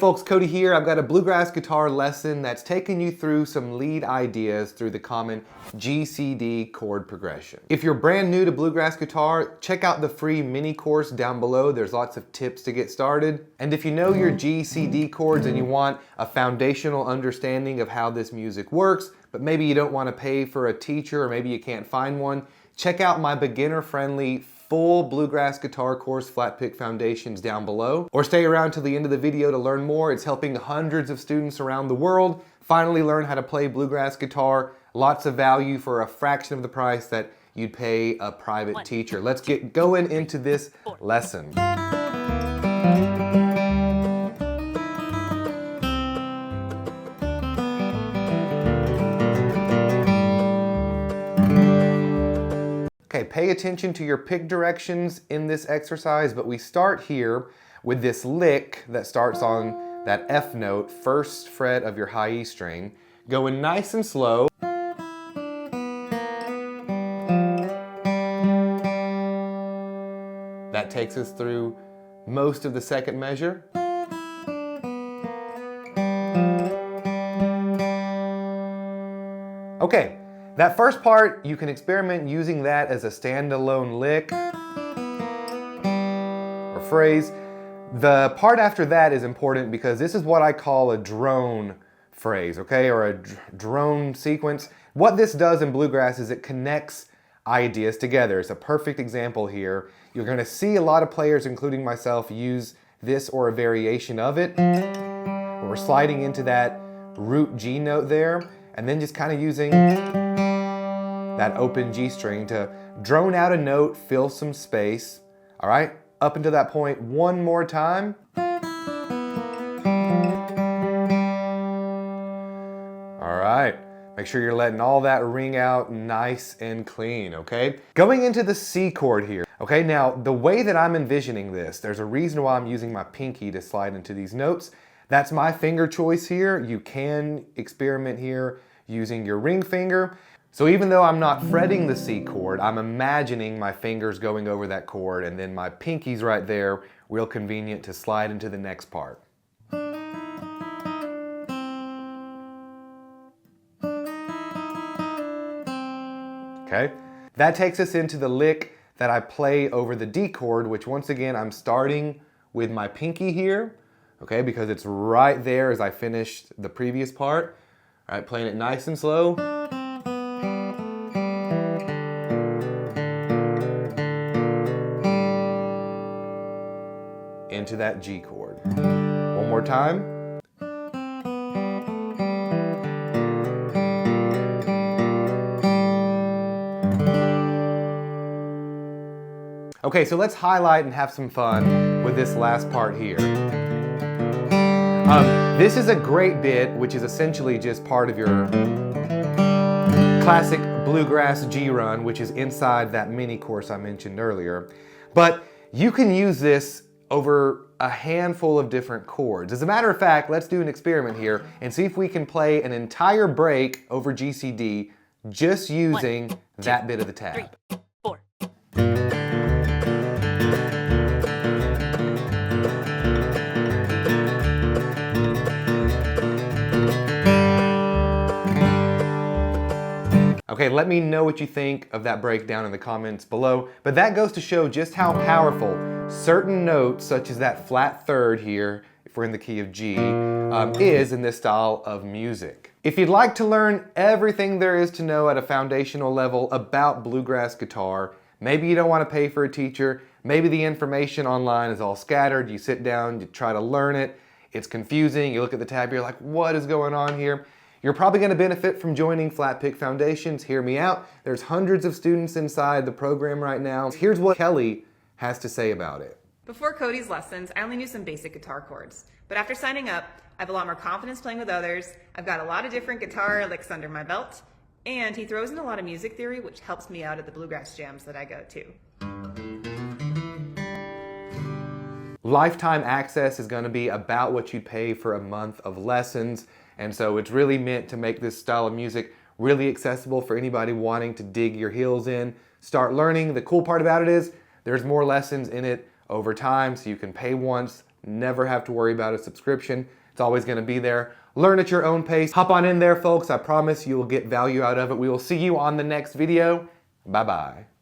folks, Cody here. I've got a bluegrass guitar lesson that's taking you through some lead ideas through the common GCD chord progression. If you're brand new to bluegrass guitar, check out the free mini course down below. There's lots of tips to get started. And if you know your GCD chords and you want a foundational understanding of how this music works, but maybe you don't want to pay for a teacher or maybe you can't find one, check out my beginner-friendly full bluegrass guitar course, Flatpick Foundations, down below. Or stay around till the end of the video to learn more. It's helping hundreds of students around the world finally learn how to play bluegrass guitar. Lots of value for a fraction of the price that you'd pay a private teacher. Let's get going into this lesson. Okay, pay attention to your pick directions in this exercise, but we start here with this lick that starts on that F note, first fret of your high E string, going nice and slow. That takes us through most of the second measure. Okay. That first part, you can experiment using that as a standalone lick or phrase. The part after that is important because this is what I call a drone phrase, okay, or a drone sequence. What this does in bluegrass is it connects ideas together. It's a perfect example here. You're going to see a lot of players, including myself, use this or a variation of it. We're sliding into that root G note there, and then just kind of using that open G string to drone out a note, fill some space. All right, up until that point, one more time. All right, make sure you're letting all that ring out nice and clean, okay? Going into the C chord here. Okay, now the way that I'm envisioning this, there's a reason why I'm using my pinky to slide into these notes. That's my finger choice here. You can experiment here using your ring finger. So even though I'm not fretting the C chord, I'm imagining my fingers going over that chord and then my pinky's right there, real convenient to slide into the next part. Okay, that takes us into the lick that I play over the D chord, which once again, I'm starting with my pinky here, okay, because it's right there as I finished the previous part. All right, playing it nice and slow. Into that G chord. One more time. Okay, so let's highlight and have some fun with this last part here. This is a great bit, which is essentially just part of your classic bluegrass G run, which is inside that mini course I mentioned earlier. But you can use this over a handful of different chords. As a matter of fact, let's do an experiment here and see if we can play an entire break over GCD just using that bit of the tab. 3, 4. Okay, let me know what you think of that breakdown in the comments below, but that goes to show just how powerful certain notes, such as that flat third here, if we're in the key of G, is in this style of music. If you'd like to learn everything there is to know at a foundational level about bluegrass guitar, maybe you don't want to pay for a teacher, maybe the information online is all scattered, you sit down, you try to learn it, it's confusing, you look at the tab, you're like, what is going on here? You're probably going to benefit from joining Flatpick Foundations. Hear me out. There's hundreds of students inside the program right now. Here's what Kelly has to say about it. Before Cody's lessons, I only knew some basic guitar chords. But after signing up, I have a lot more confidence playing with others. I've got a lot of different guitar licks under my belt. And he throws in a lot of music theory, which helps me out at the bluegrass jams that I go to. Lifetime access is going to be about what you'd pay for a month of lessons. And so it's really meant to make this style of music really accessible for anybody wanting to dig your heels in, start learning. The cool part about it is there's more lessons in it over time, so you can pay once, never have to worry about a subscription. It's always going to be there. Learn at your own pace. Hop on in there, folks. I promise you will get value out of it. We will see you on the next video. Bye-bye.